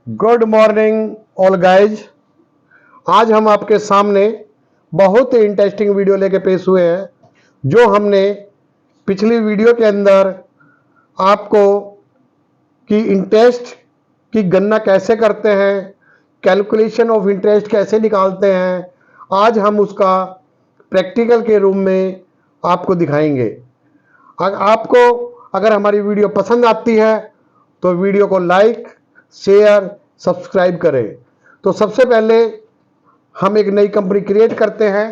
Good morning all guys. आज हम आपके सामने बहुत ही इंटरेस्टिंग वीडियो लेके पेश हुए हैं। जो हमने पिछली वीडियो के अंदर आपको कि इंटरेस्ट की गणना कैसे करते हैं, कैलकुलेशन ऑफ इंटरेस्ट कैसे निकालते हैं, आज हम उसका प्रैक्टिकल के रूप में आपको दिखाएंगे। आपको अगर हमारी वीडियो पसंद आती है तो वीडियो को लाइक, शेयर, सब्सक्राइब करें। तो सबसे पहले हम एक नई कंपनी क्रिएट करते हैं,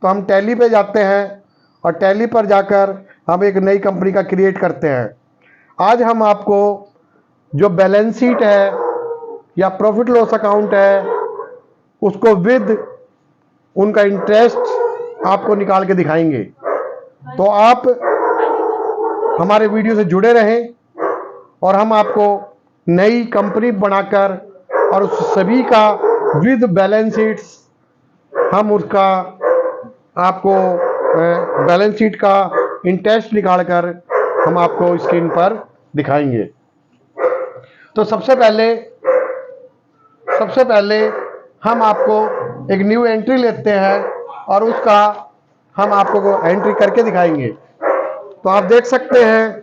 तो हम टैली पे जाते हैं और टैली पर जाकर हम एक नई कंपनी का क्रिएट करते हैं। आज हम आपको जो बैलेंस शीट है या प्रॉफिट लॉस अकाउंट है उसको विद उनका इंटरेस्ट आपको निकाल के दिखाएंगे। तो आप हमारे वीडियो से जुड़े रहें और हम आपको नई कंपनी बनाकर और उस सभी का विद बैलेंस शीट्स हम उसका आपको बैलेंस शीट का इंटरेस्ट निकालकर हम आपको स्क्रीन पर दिखाएंगे। तो सबसे पहले हम आपको एक न्यू एंट्री लेते हैं और उसका हम आपको एंट्री करके दिखाएंगे। तो आप देख सकते हैं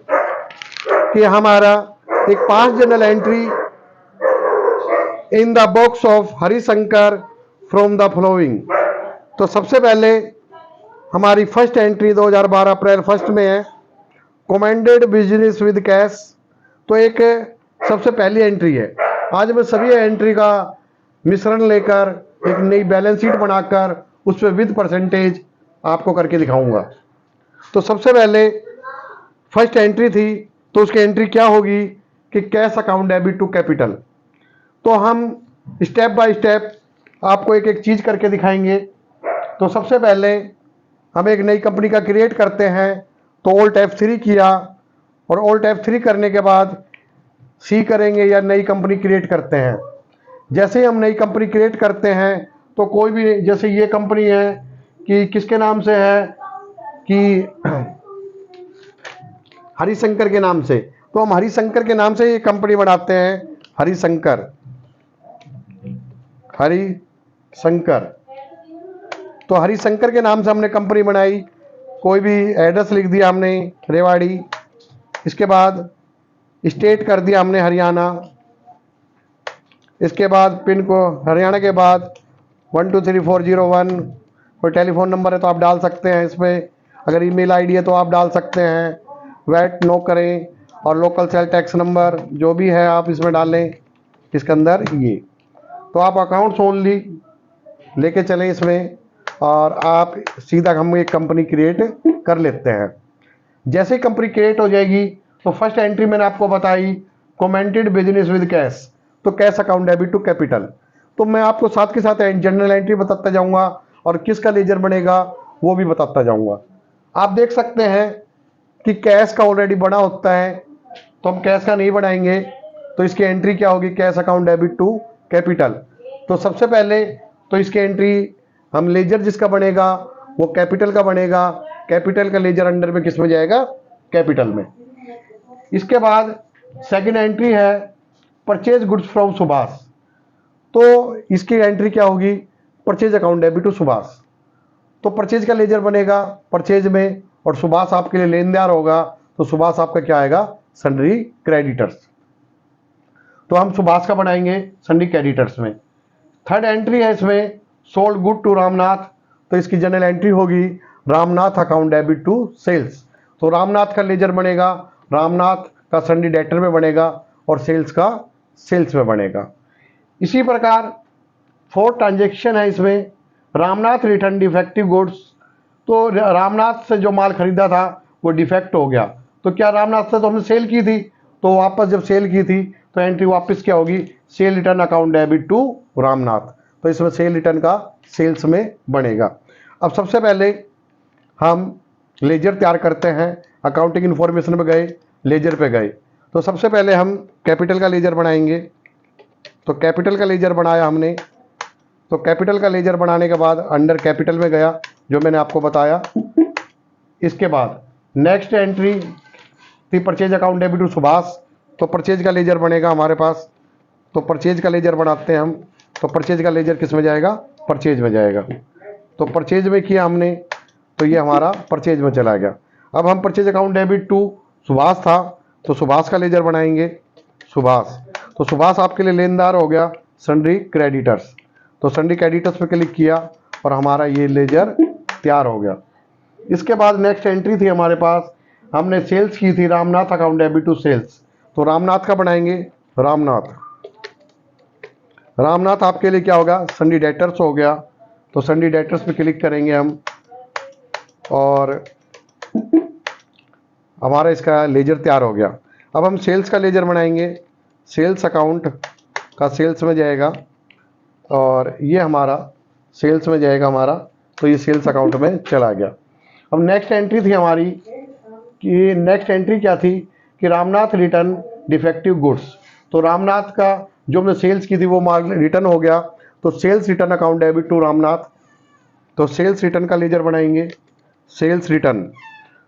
कि हमारा एक 5 general entry in the box of Harishankar from the following. तो सबसे पहले हमारी फर्स्ट एंट्री 2012 अप्रैल 1 में है, कमेंडेड बिजनेस विद कैश। तो एक सबसे पहली एंट्री है। आज मैं सभी एंट्री का मिश्रण लेकर एक नई बैलेंस शीट बनाकर उस पर विद परसेंटेज आपको करके दिखाऊंगा। तो सबसे पहले फर्स्ट एंट्री थी, तो उसकी एंट्री क्या होगी कि cash account debit to capital. तो हम स्टेप बाय स्टेप आपको एक एक चीज करके दिखाएंगे। तो सबसे पहले हम एक नई कंपनी का क्रिएट करते हैं, तो ऑल्ट F3 किया और ऑल्ट F3 करने के बाद सी करेंगे या नई कंपनी क्रिएट करते हैं। जैसे ही हम नई कंपनी क्रिएट करते हैं तो कोई भी, जैसे ये कंपनी है कि किसके नाम से है कि हरिशंकर के नाम से, तो हम हरिशंकर के नाम से ये कंपनी बनाते हैं। हरिशंकर तो हरिशंकर के नाम से हमने कंपनी बनाई। कोई भी एड्रेस लिख दिया हमने रेवाड़ी, इसके बाद स्टेट कर दिया हमने हरियाणा, इसके बाद पिन को हरियाणा के बाद 123401। कोई टेलीफोन नंबर है तो आप डाल सकते हैं इसमें, अगर ईमेल आईडी है तो आप डाल सकते हैं। वैट नो करें और लोकल सेल टैक्स नंबर जो भी है आप इसमें डालें इसके अंदर ये। तो आप अकाउंट्स ओनली लेके चलें इसमें और आप सीधा हम एक कंपनी क्रिएट कर लेते हैं। जैसे कंपनी क्रिएट हो जाएगी तो फर्स्ट एंट्री मैंने आपको बताई, कमेंटेड बिजनेस विद कैश, तो cash account debit to capital. तो मैं आपको साथ के साथ जनरल एंट्री बताता जाऊंगा और किसका लेजर बनेगा वो भी बताता जाऊंगा। आप देख सकते हैं कि कैश का ऑलरेडी बना होता है, तो हम कैश का नहीं बनाएंगे। तो इसकी एंट्री क्या होगी, cash account debit to capital. तो सबसे पहले तो इसकी एंट्री हम लेजर जिसका बनेगा वो कैपिटल का बनेगा। कैपिटल का लेजर अंडर में किस में जाएगा, कैपिटल में। इसके बाद सेकंड एंट्री है परचेज गुड्स फ्रॉम सुभाष। तो इसकी एंट्री क्या होगी, purchase account debit to Subhash. तो परचेज का लेजर बनेगा परचेज में और सुभाष आपके लिए लेनदार होगा, तो सुभाष आपका क्या आएगा, सन्ड्री क्रेडिटर्स। तो हम सुभाष का बनाएंगे सन्ड्री क्रेडिटर्स में। थर्ड एंट्री है इसमें सोल्ड गुड टू रामनाथ। तो इसकी जनरल एंट्री होगी Ramnath account debit to sales. तो रामनाथ का लेजर बनेगा, रामनाथ का सन्ड्री डेटर में बनेगा और सेल्स का सेल्स में बनेगा। इसी प्रकार फोर्थ ट्रांजेक्शन है इसमें रामनाथ रिटर्न डिफेक्टिव गुड्स। तो रामनाथ से जो माल खरीदा था वो डिफेक्ट हो गया, तो क्या रामनाथ से तो हमने सेल की थी, तो वापस जब सेल की थी तो एंट्री वापस क्या होगी, sale return account debit to Ramnath. तो इसमें सेल रिटर्न का सेल्स में बनेगा। अब सबसे पहले हम लेजर तैयार करते हैं। अकाउंटिंग इन्फॉर्मेशन में गए, लेजर पे गए, तो सबसे पहले हम कैपिटल का लेजर बनाएंगे। तो कैपिटल का लेजर बनाया हमने। तो कैपिटल का लेजर बनाने के बाद अंडर कैपिटल में गया जो मैंने आपको बताया। इसके बाद नेक्स्ट एंट्री थी purchase account debit to Subhash. तो परचेज का लेजर बनेगा हमारे पास तो परचेज का लेजर बनाते हैं हम। तो परचेज का लेजर किस में जाएगा? परचेज में जाएगा। तो परचेज में किया हमने, तो ये हमारा परचेज में चला गया। अब हम purchase account debit to Subhash था, तो सुभाष का लेजर बनाएंगे। सुभाष, तो सुभाष आपके लिए लेनदार हो गया सन्ड्री क्रेडिटर्स। तो सन्ड्री क्रेडिटर्स पे क्लिक किया और हमारा ये लेजर तैयार हो गया। इसके बाद नेक्स्ट एंट्री थी हमारे पास, हमने सेल्स की थी Ramnath account debit to sales. तो रामनाथ का बनाएंगे। रामनाथ, रामनाथ आपके लिए क्या होगा? सन्ड्री डेटर्स हो गया। तो सन्ड्री डेटर्स पे क्लिक करेंगे हम और हमारा इसका लेजर तैयार हो गया। अब हम सेल्स का लेजर बनाएंगे। सेल्स अकाउंट का सेल्स में जाएगा और ये हमारा सेल्स में जाएगा हमारा, तो ये सेल्स अकाउंट में चला गया। अब नेक्स्ट एंट्री थी हमारी कि नेक्स्ट एंट्री क्या थी कि रामनाथ रिटर्न डिफेक्टिव गुड्स। तो रामनाथ का जो हमने सेल्स की थी वो माल रिटर्न हो गया। तो sales return account debit to Ramnath. तो सेल्स रिटर्न का लेजर बनाएंगे। सेल्स रिटर्न,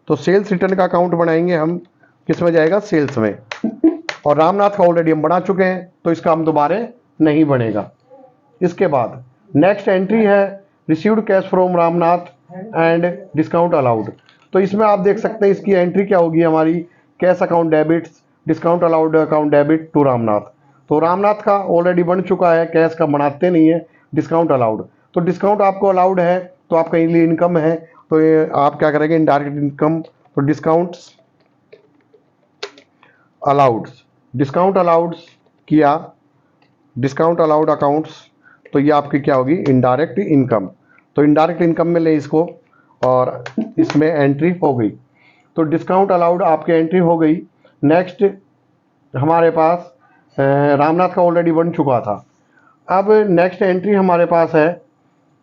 तो सेल्स रिटर्न का अकाउंट बनाएंगे हम, किस में जाएगा? सेल्स में। और रामनाथ का ऑलरेडी हम बना चुके हैं, तो इसका हम दोबारा नहीं बनेगा। इसके बाद नेक्स्ट एंट्री है received cash from Ramnath and discount allowed. तो इसमें आप देख सकते हैं इसकी एंट्री क्या होगी हमारी, cash account debits discount allowed account debit to Ramnath. तो रामनाथ का ऑलरेडी बन चुका है, कैश का बनाते नहीं है, डिस्काउंट अलाउड। तो डिस्काउंट आपको अलाउड है तो आपका लिए इनकम है, तो ये आप क्या करेंगे? Indirect income. तो डिस्काउंट्स अलाउड्स, डिस्काउंट अलाउड्स किया, डिस्काउंट अलाउड अकाउंट्स, तो ये आपकी क्या होगी? Indirect income. तो इनडायरेक्ट इनकम में ले इसको और इसमें एंट्री हो गई। तो डिस्काउंट अलाउड आपकी एंट्री हो गई। नेक्स्ट हमारे पास रामनाथ का ऑलरेडी बन चुका था। अब नेक्स्ट एंट्री हमारे पास है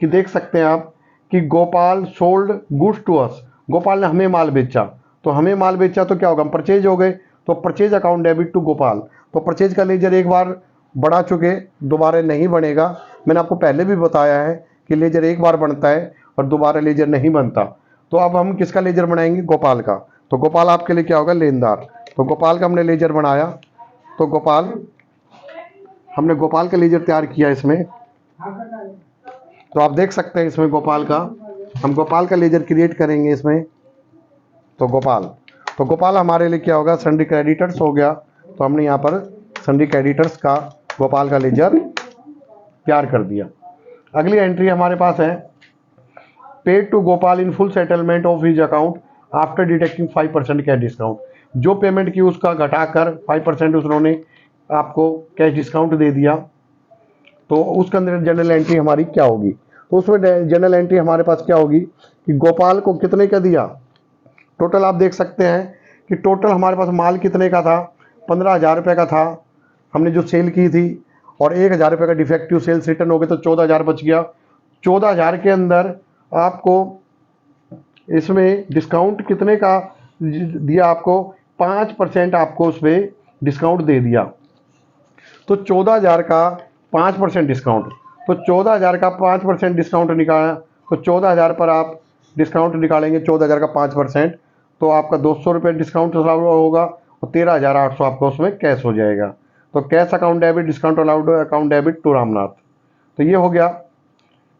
कि देख सकते हैं आप कि Gopal sold goods to us. Gopal ने हमें माल बेचा, तो हमें माल बेचा तो क्या होगा? हम परचेज हो गए। तो purchase account debit to Gopal. तो परचेज का लेजर एक बार बढ़ा चुके, दोबारा नहीं बनेगा। मैंने आपको पहले भी बताया है कि लेजर एक बार बनता है और दोबारा लेजर नहीं बनता। तो अब हम किसका लेजर बनाएंगे? गोपाल का। तो गोपाल आपके लिए क्या होगा? लेनदार। तो गोपाल का हमने लेजर बनाया। तो गोपाल, हमने गोपाल का लेजर तैयार किया इसमें। तो आप देख सकते हैं इसमें गोपाल का, हम गोपाल का लेजर क्रिएट करेंगे इसमें। तो गोपाल, तो गोपाल हमारे लिए क्या होगा? सन्ड्री क्रेडिटर्स हो गया। तो हमने यहाँ पर सन्ड्री क्रेडिटर्स का गोपाल का लेजर तैयार कर दिया। अगली एंट्री हमारे पास है paid to Gopal in full settlement of his account after deducting 5% cash discount. जो पेमेंट की उसका घटाकर 5% उन्होंने आपको कैश डिस्काउंट दे दिया। तो उसके अंदर जनरल एंट्री हमारी क्या होगी? तो उसमें जनरल एंट्री हमारे पास क्या होगी कि गोपाल को कितने का दिया। टोटल आप देख सकते हैं कि टोटल हमारे पास माल कितने का था? 15,000 रुपये का था हमने जो सेल की थी, और 1,000 रुपये का डिफेक्टिव सेल्स रिटर्न हो गया, तो 14,000 बच गया। 14,000 के अंदर आपको इसमें डिस्काउंट कितने का दिया? आपको 5% आपको उसमें डिस्काउंट दे दिया। तो 14,000 का 5% डिस्काउंट, तो 14,000 का 5% डिस्काउंट निकाला। तो 14,000 पर आप डिस्काउंट निकालेंगे, 14,000 का 5%, तो आपका 200 रुपये डिस्काउंट होगा और 13,800 आपका उसमें कैश हो जाएगा। तो cash account debit discount allowed account debit to Ramnath. तो ये हो गया।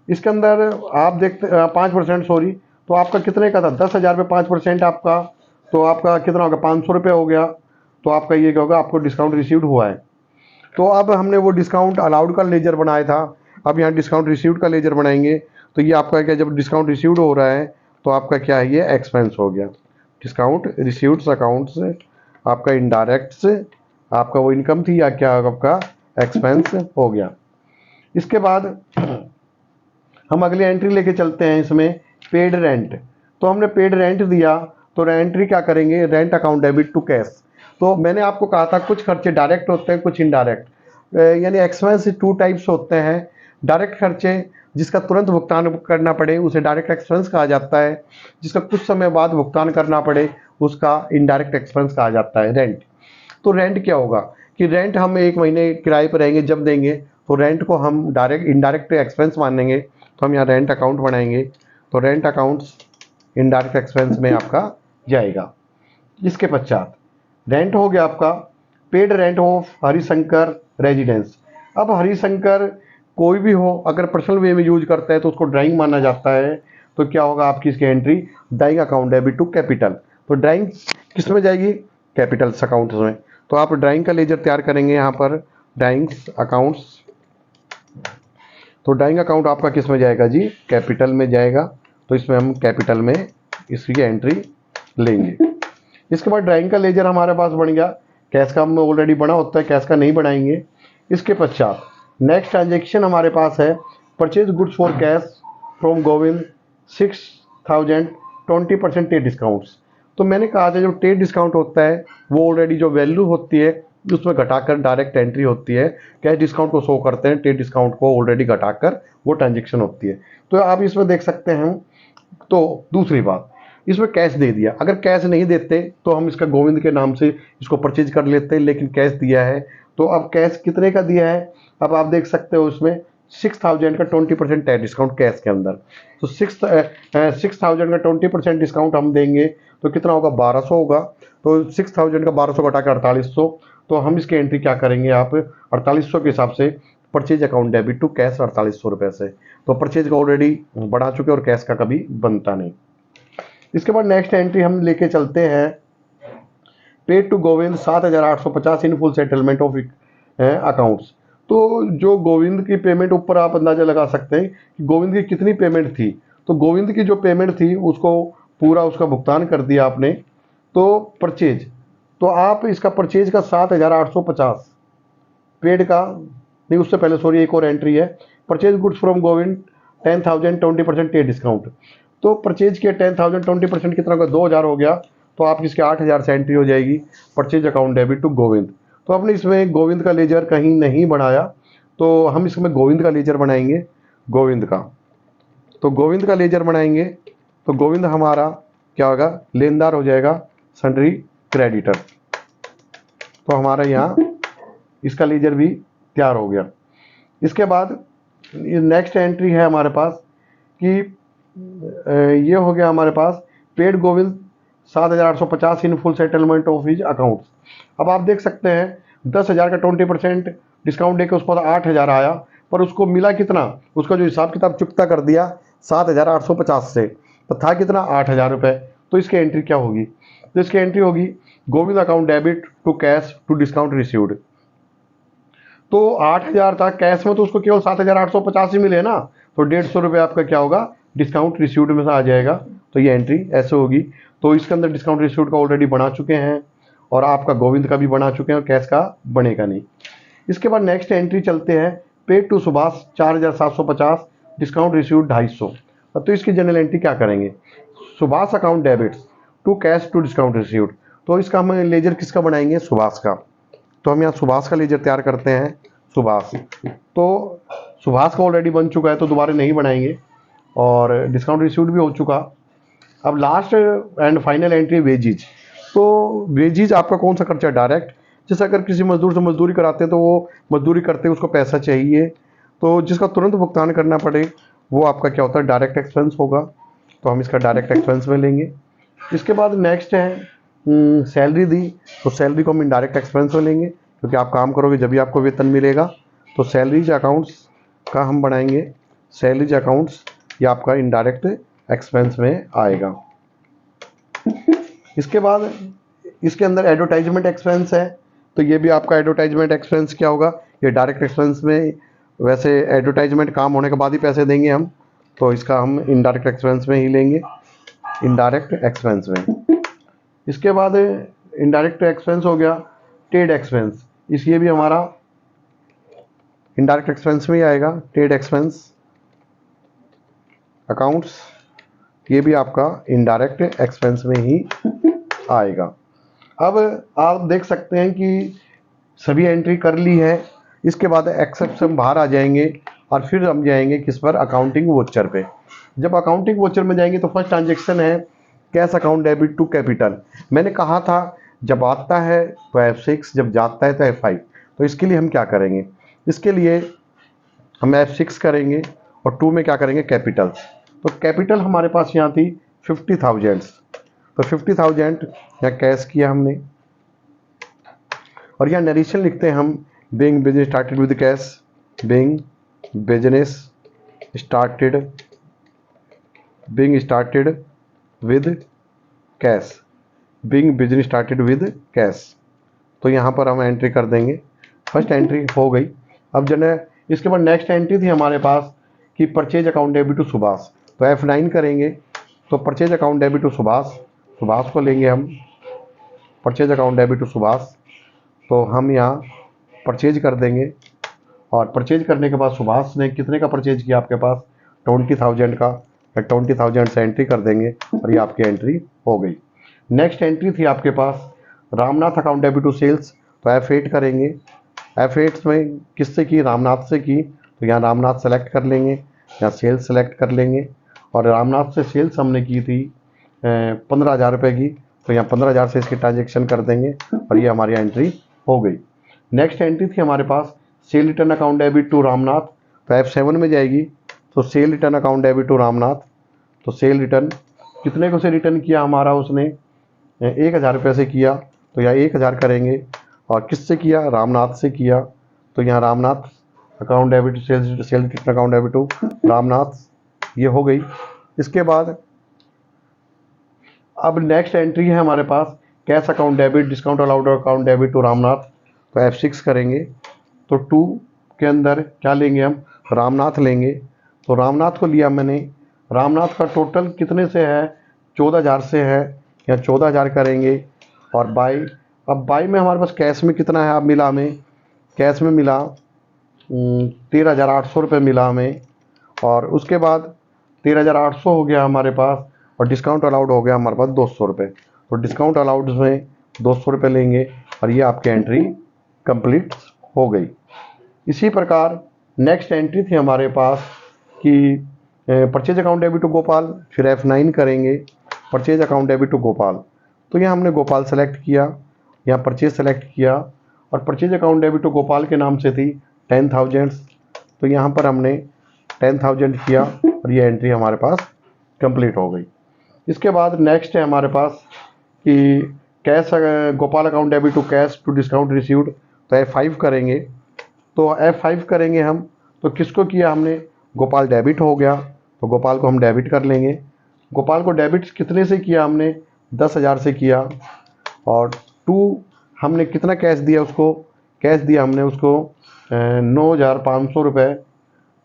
इसके अंदर आप देखते 5% सॉरी, तो आपका कितने का था? 10,000 पे 5% आपका, तो आपका कितना होगा? 500 रुपये हो गया। तो आपका ये क्या होगा? आपको डिस्काउंट रिसीव्ड हुआ है। तो अब हमने वो डिस्काउंट अलाउड का लेजर बनाया था, अब यहाँ डिस्काउंट रिसीव्ड का लेजर बनाएंगे। तो ये आपका क्या, जब डिस्काउंट रिसीव्ड हो रहा है तो आपका क्या है? ये एक्सपेंस हो गया। डिस्काउंट रिसीव्ड अकाउंट से आपका इनडायरेक्ट से आपका वो इनकम थी या क्या आपका एक्सपेंस हो गया। इसके बाद हम अगली एंट्री लेके चलते हैं इसमें, पेड रेंट। तो हमने पेड रेंट दिया, तो एंट्री क्या करेंगे? Rent account debit to cash. तो मैंने आपको कहा था कुछ खर्चे डायरेक्ट होते हैं, कुछ इनडायरेक्ट, यानी एक्सपेंस 2 टाइप्स होते हैं। डायरेक्ट खर्चे जिसका तुरंत भुगतान करना पड़े उसे डायरेक्ट एक्सपेंस कहा जाता है, जिसका कुछ समय बाद भुगतान करना पड़े उसका इनडायरेक्ट एक्सपेंस कहा जाता है, रेंट। तो रेंट क्या होगा कि रेंट हम 1 महीने किराए पर रहेंगे जब देंगे, तो रेंट को हम डायरेक्ट इनडायरेक्ट एक्सपेंस मानेंगे। तो हम यहाँ रेंट अकाउंट बनाएंगे। तो रेंट अकाउंट्स इनडायरेक्ट एक्सपेंस में आपका जाएगा। इसके पश्चात रेंट हो गया आपका। Paid rent of Harishankar residence. अब हरिशंकर कोई भी हो, अगर पर्सनल वे में यूज करता है तो उसको ड्राइंग माना जाता है। तो क्या होगा आपकी इसकी entry, drawing account debit to capital. तो ड्राइंग किस में जाएगी, कैपिटल्स अकाउंट्स में। तो आप ड्राइंग का लेजर तैयार करेंगे यहाँ पर, ड्राइंग्स अकाउंट्स। तो ड्राइंग अकाउंट आपका किस में जाएगा जी, कैपिटल में जाएगा। तो इसमें हम कैपिटल में इसकी एंट्री लेंगे। इसके बाद ड्राइंग का लेजर हमारे पास बन गया। कैश का हम ऑलरेडी बना होता है, कैश का नहीं बनाएंगे। इसके पश्चात नेक्स्ट ट्रांजेक्शन हमारे पास है, purchase goods for cash from Govind 6000 20% Ted discounts. तो मैंने कहा था जो टेड डिस्काउंट होता है वो ऑलरेडी जो वैल्यू होती है उसमें घटाकर डायरेक्ट एंट्री होती है। कैश डिस्काउंट को शो करते हैं, टेड डिस्काउंट को ऑलरेडी घटाकर वो ट्रांजेक्शन होती है। तो आप इसमें देख सकते हैं। तो दूसरी बात, इसमें कैश दे दिया। अगर कैश नहीं देते तो हम इसका गोविंद के नाम से इसको परचेज कर लेते हैं, लेकिन कैश दिया है। तो अब कैश कितने का दिया है, अब आप देख सकते हो इसमें 6000 का 20% टैक्स डिस्काउंट कैश के अंदर। तो 6000 का 20% डिस्काउंट हम देंगे तो कितना होगा, 1200 होगा। तो 6000 का 1200 घटा के 4800। तो हम इसकी एंट्री क्या करेंगे, आप 4800 के हिसाब से purchase account debit to cash 4800 रुपये से। तो परचेज का ऑलरेडी बढ़ा चुके और कैश का कभी बनता नहीं। इसके बाद नेक्स्ट एंट्री हम लेके चलते हैं, paid to Govind 7850 in full settlement of accounts. तो जो गोविंद की पेमेंट, ऊपर आप अंदाजा लगा सकते हैं कि गोविंद की कितनी पेमेंट थी। तो गोविंद की जो पेमेंट थी उसको पूरा उसका भुगतान कर दिया आपने। तो परचेज, तो आप इसका परचेज का 7850 पेड का नहीं, उससे पहले सॉरी एक और एंट्री है, purchase goods from Govind 10,000 20% Ted discount. तो परचेज किया 10,000 20% कितना का 2000 हो गया। तो आप इसके 8000 से एंट्री हो जाएगी, purchase account debit to Govind. तो आपने इसमें गोविंद का लेजर कहीं नहीं बनाया, तो हम इसमें गोविंद का लेजर बनाएंगे, गोविंद का। तो गोविंद का लेजर बनाएंगे तो गोविंद हमारा क्या होगा, लेनदार हो जाएगा, सन्ड्री क्रेडिटर। तो हमारा यहाँ इसका लेजर भी तैयार हो गया। इसके बाद नेक्स्ट एंट्री है हमारे पास कि ये हो गया हमारे पास, paid Govind 7850 in full settlement of his accounts. अब आप देख सकते हैं 10,000 का 20% डिस्काउंट देकर उसके बाद 8,000 आया, पर उसको मिला कितना, उसका जो हिसाब किताब चुकता कर दिया 7850 से, तो था कितना 8,000 रुपये। तो इसकी एंट्री क्या होगी, तो इसकी एंट्री होगी Govind account debit to cash to discount received. तो 8,000 था कैश में, तो उसको केवल 7850 ही मिले ना, तो 150 रुपये आपका क्या होगा, डिस्काउंट रिसीव्ड में से आ जाएगा। तो ये एंट्री ऐसे होगी। तो इसके अंदर डिस्काउंट रिसीव्ड का ऑलरेडी बना चुके हैं और आपका गोविंद का भी बना चुके हैं और कैश का बनेगा नहीं। इसके बाद नेक्स्ट एंट्री चलते हैं, paid to Subhash 4750 discount received 250। तो इसकी जनरल एंट्री क्या करेंगे, Subhash account debits to cash to discount received. तो इसका हम लेजर किसका बनाएंगे, सुभाष का। तो हम यहाँ सुभाष का लेजर तैयार करते हैं, सुभाष। तो सुभाष का ऑलरेडी बन चुका है तो दोबारा नहीं बनाएंगे और डिस्काउंट रिसीव्ड भी हो चुका। अब last and final entry veggies. तो वेजीज आपका कौन सा खर्चा, डायरेक्ट। जैसे अगर किसी मजदूर से मजदूरी कराते हैं तो वो मजदूरी करते उसको पैसा चाहिए, तो जिसका तुरंत भुगतान करना पड़े वो आपका क्या होता है, डायरेक्ट एक्सपेंस होगा। तो हम इसका डायरेक्ट एक्सपेंस में लेंगे। इसके बाद नेक्स्ट है सैलरी दी, तो सैलरी को हम इनडायरेक्ट एक्सपेंस में लेंगे, क्योंकि आप काम करोगे जब भी आपको वेतन मिलेगा। तो सैलरीज अकाउंट्स का हम बनाएंगे, सैलरीज अकाउंट्स ये आपका इनडायरेक्ट एक्सपेंस में आएगा। इसके बाद इसके अंदर एडवर्टाइजमेंट एक्सपेंस है, तो ये भी आपका एडवर्टाइजमेंट एक्सपेंस क्या होगा, ये डायरेक्ट एक्सपेंस में। वैसे एडवर्टाइजमेंट काम होने के बाद ही पैसे देंगे हम, तो इसका हम इनडायरेक्ट एक्सपेंस में ही लेंगे, इनडायरेक्ट एक्सपेंस में। इसके बाद इनडायरेक्ट एक्सपेंस हो गया ट्रेड एक्सपेंस, ये भी हमारा इनडायरेक्ट एक्सपेंस में ही आएगा, ट्रेड एक्सपेंस अकाउंट्स ये भी आपका इनडायरेक्ट एक्सपेंस में ही आएगा। अब आप देख सकते हैं कि सभी एंट्री कर ली है। इसके बाद एक्सेप्ट से हम बाहर आ जाएंगे और फिर हम जाएंगे किस पर, अकाउंटिंग वोचर पे। जब अकाउंटिंग वोचर में जाएंगे तो फर्स्ट ट्रांजेक्शन है cash account debit to capital. मैंने कहा था जब आता है तो F6, जब जाता है तो F5। तो इसके लिए हम क्या करेंगे, इसके लिए हम F6 करेंगे और 2 में क्या करेंगे, कैपिटल। तो कैपिटल हमारे पास यहाँ थी 50,000, तो 50,000 यहाँ कैश किया हमने। और यहाँ नरेशन लिखते हैं हम, being business started with cash, being business started with cash, being business started with cash. तो यहाँ पर हम एंट्री कर देंगे, फर्स्ट एंट्री हो गई। अब जो है इसके बाद नेक्स्ट एंट्री थी हमारे पास कि purchase account debit to Subhash, तो F9 करेंगे। तो purchase account debit to Subhash को लेंगे हम, purchase account debit to Subhash. तो हम यहाँ परचेज कर देंगे, और परचेज करने के बाद सुभाष ने कितने का परचेज किया आपके पास, 20,000 का, 20,000 से एंट्री कर देंगे और ये आपकी एंट्री हो गई। नेक्स्ट एंट्री थी आपके पास Ramnath account debit to sales, तो F8 करेंगे। F8 में किससे की, रामनाथ से की, तो यहाँ रामनाथ सेलेक्ट कर लेंगे, यहाँ सेल्स सेलेक्ट कर लेंगे, और रामनाथ से सेल्स हमने की थी 15,000 रुपये की, तो यहाँ 15,000 से इसकी ट्रांजेक्शन कर देंगे और ये हमारी एंट्री हो गई। नेक्स्ट एंट्री थी हमारे पास sale return account debit to Ramnath, तो F7 में जाएगी। तो sale return account debit to Ramnath, तो सेल रिटर्न कितने को से रिटर्न किया हमारा, उसने 1,000 रुपये से किया, तो यहाँ 1,000 करेंगे, और किससे किया, रामनाथ से किया, तो यहाँ Ramnath account debit sale return account debit to Ramnath, ये हो गई। इसके बाद अब नेक्स्ट एंट्री है हमारे पास cash account debit discount allowed account debit to Ramnath, तो F6 करेंगे। तो 2 के अंदर क्या लेंगे हम, रामनाथ लेंगे। तो रामनाथ को लिया मैंने, रामनाथ का टोटल कितने से है, 14,000 से है, या 14,000 करेंगे, और बाई। अब बाई में हमारे पास कैश में कितना है, अब मिला हमें, कैश में मिला 13,800 रुपये मिला हमें, और उसके बाद 13,800 हो गया हमारे पास, और डिस्काउंट अलाउड हो गया हमारे पास 200 रुपये। तो डिस्काउंट अलाउड में 200 रुपये लेंगे, और ये आपकी एंट्री कंप्लीट हो गई। इसी प्रकार नेक्स्ट एंट्री थी हमारे पास कि purchase account debit to Gopal, फिर F9 करेंगे, purchase account debit to Gopal. तो यहाँ हमने गोपाल सेलेक्ट किया, यहाँ परचेज सेलेक्ट किया, और purchase account debit to Gopal के नाम से थी 10,000, तो यहाँ पर हमने 10,000 किया, और ये एंट्री हमारे पास कंप्लीट हो गई। इसके बाद नेक्स्ट है हमारे पास कि cash Gopal account debit to cash to discount received, तो F5 करेंगे। तो F5 करेंगे हम, तो किसको किया हमने, गोपाल डेबिट हो गया, तो गोपाल को हम डेबिट कर लेंगे। गोपाल को डेबिट कितने से किया हमने, 10,000 से किया, और 2 हमने कितना कैश दिया उसको, कैश दिया हमने उसको 9,500 रुपये,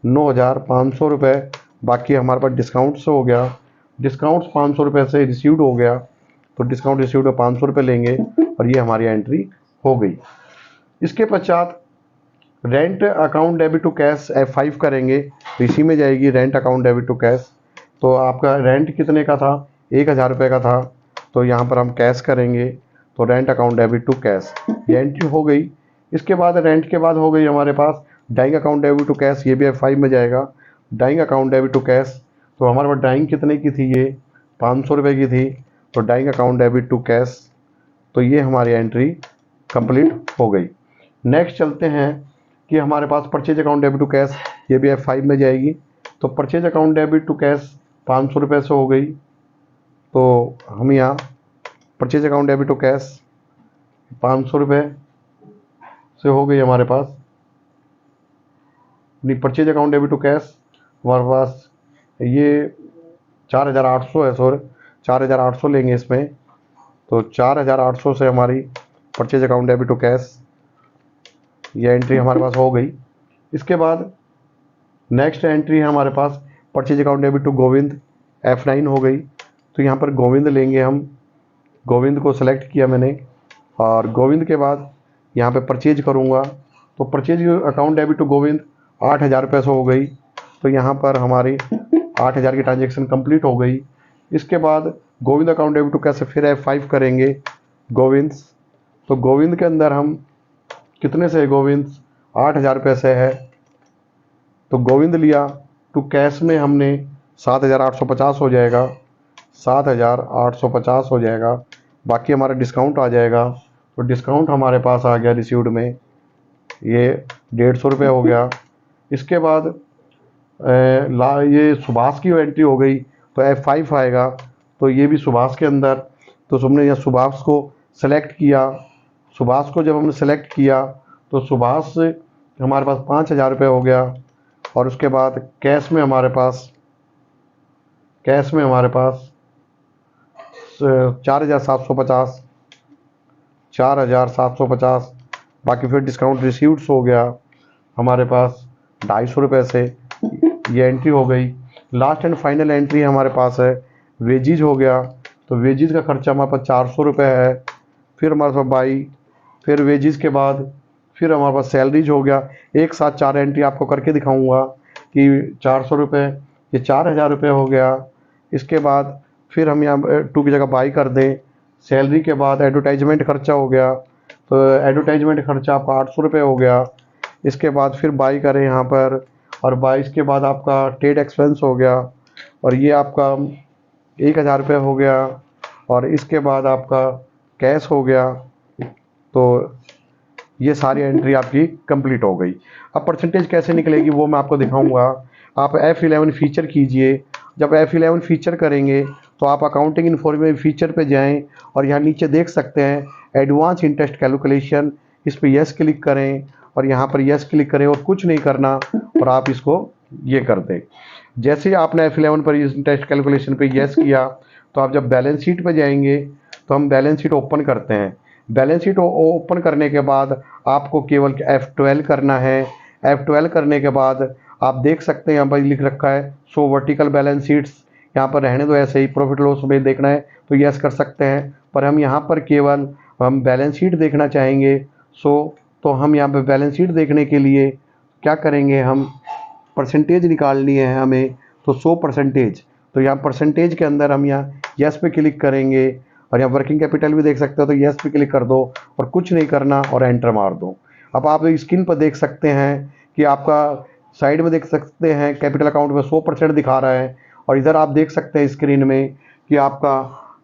9,500 रुपये। बाकी हमारे पास डिस्काउंट से हो गया, डिस्काउंट 500 रुपये से रिसीव्ड हो गया, तो डिस्काउंट रिसीव्ड 500 रुपये लेंगे, और ये हमारी एंट्री हो गई। इसके पश्चात rent account debit to cash F5 करेंगे, तो इसी में जाएगी rent account debit to cash. तो आपका रेंट कितने का था, 1,000 रुपये का था, तो यहाँ पर हम कैश करेंगे, तो rent account debit to cash, ये एंट्री हो गई। इसके बाद रेंट के बाद हो गई हमारे पास dyeing account debit to cash, ये भी F5 में जाएगा, dyeing account debit to cash. तो हमारे पास डाइंग कितने की थी, ये 500 रुपये की थी, तो dyeing account debit to cash, तो ये हमारी एंट्री कंप्लीट हो गई। नेक्स्ट चलते हैं कि हमारे पास purchase account debit to cash, ये भी F5 में जाएगी। तो purchase account debit to cash 500 रुपये से हो गई, तो हम यहाँ purchase account debit to cash 500 रुपये से हो गई हमारे पास। नहीं, purchase account debit to cash हमारे पास ये 4,800 है, सॉरी 4,800 लेंगे इसमें, तो 4,800 से हमारी purchase account debit to cash, ये एंट्री हमारे पास हो गई। इसके बाद नेक्स्ट एंट्री है हमारे पास purchase account debit to Govind, F9 हो गई। तो यहाँ पर गोविंद लेंगे हम, गोविंद को सेलेक्ट किया मैंने, और गोविंद के बाद यहाँ पे परचेज करूँगा, तो purchase account debit to Govind 8,000 रुपये से हो गई, तो यहाँ पर हमारी 8,000 की ट्रांजेक्शन कंप्लीट हो गई। इसके बाद गोविंद अकाउंट डेबिट टू कैसे, फिर F5 करेंगे गोविंद। तो गोविंद के अंदर हम कितने से है, गोविंद 8,000 रुपये से है, तो गोविंद लिया टू कैश में हमने 7,850 हो जाएगा, 7,850 हो जाएगा। बाकी हमारा डिस्काउंट आ जाएगा, तो डिस्काउंट हमारे पास आ गया रिसीव्ड में, ये 150 रुपये हो गया। इसके बाद ये सुभाष की एंट्री हो गई, तो F5 आएगा, तो ये भी सुभाष के अंदर, तो तुमने यहाँ सुभाष को सेलेक्ट किया, सुभाष को जब हमने सेलेक्ट किया तो सुभाष से हमारे पास 5,000 रुपये हो गया। और उसके बाद कैश में हमारे पास 4,750 4,750। बाकी फिर डिस्काउंट रिसीव्ड्स हो गया हमारे पास 250 से, ये एंट्री हो गई। लास्ट एंड फाइनल एंट्री हमारे पास है वेजीज हो गया, तो वेजीज का खर्चा हमारे पास 400 रुपये है। फिर हमारे पास बाई, फिर वेजीज के बाद फिर हमारे पास सैलरीज हो गया। एक साथ 4 एंट्री आपको करके दिखाऊंगा कि 400 रुपये, ये 4,000 रुपये हो गया। इसके बाद फिर हम यहाँ 2 की जगह बाई कर दें। सैलरी के बाद एडवर्टाइजमेंट खर्चा हो गया, तो एडवर्टाइजमेंट खर्चा आपका 800 रुपये हो गया। इसके बाद फिर बाई करें यहाँ पर, और बाई के बाद आपका ट्रेड एक्सपेंस हो गया, और ये आपका 1,000 रुपये हो गया। और इसके बाद आपका कैश हो गया। तो ये सारी एंट्री आपकी कंप्लीट हो गई। अब परसेंटेज कैसे निकलेगी वो मैं आपको दिखाऊंगा। आप F11 फीचर कीजिए। जब F11 फीचर करेंगे तो आप अकाउंटिंग इन्फॉर्मेशन फीचर पे जाएं, और यहाँ नीचे देख सकते हैं एडवांस इंटरेस्ट कैलकुलेशन, इस पर यस क्लिक करें, और यहाँ पर यस क्लिक करें और कुछ नहीं करना, और आप इसको ये कर दें। जैसे ही आपने F11 पर इंटरेस्ट कैलकुलेशन पे यस किया, तो आप जब बैलेंस शीट पे जाएंगे तो हम बैलेंस शीट ओपन करते हैं। बैलेंस शीट ओपन करने के बाद आपको केवल F12 करना है। F12 करने के बाद आप देख सकते हैं यहाँ पर लिख रखा है शो वर्टिकल बैलेंस शीट्स, यहाँ पर रहने दो ऐसे ही। प्रॉफिट लॉस में देखना है तो यस कर सकते हैं, पर हम यहाँ पर केवल हम बैलेंस शीट देखना चाहेंगे। तो हम यहाँ पर बैलेंस शीट देखने के लिए क्या करेंगे, हम परसेंटेज निकालनी है हमें, तो 100%। तो यहाँ परसेंटेज के अंदर हम यहाँ यस पे क्लिक करेंगे, और यहाँ वर्किंग कैपिटल भी देख सकते हो, तो यस पे क्लिक कर दो और कुछ नहीं करना और एंटर मार दो। अब आप स्क्रीन पर देख सकते हैं कि आपका साइड में देख सकते हैं कैपिटल अकाउंट में 100% दिखा रहा है, और इधर आप देख सकते हैं स्क्रीन में कि आपका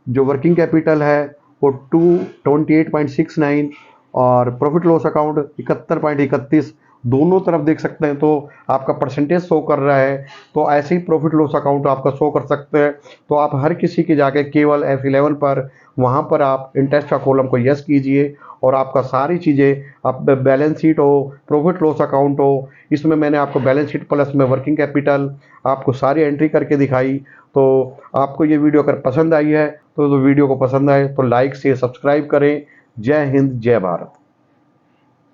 जो वर्किंग कैपिटल है वो 228.69 और प्रॉफिट लॉस अकाउंट 71.31 दोनों तरफ देख सकते हैं, तो आपका परसेंटेज शो कर रहा है। तो ऐसे ही प्रॉफिट लॉस अकाउंट आपका शो कर सकते हैं। तो आप हर किसी के जाके केवल F11 पर वहाँ पर आप इंटरेस्ट का कॉलम को यस कीजिए, और आपका सारी चीज़ें, आप बैलेंस शीट हो, प्रॉफिट लॉस अकाउंट हो, इसमें मैंने आपको बैलेंस शीट प्लस में वर्किंग कैपिटल आपको सारी एंट्री करके दिखाई। तो आपको ये वीडियो अगर पसंद आई है तो वीडियो को पसंद आए तो लाइक से सब्सक्राइब करें। जय हिंद, जय भारत।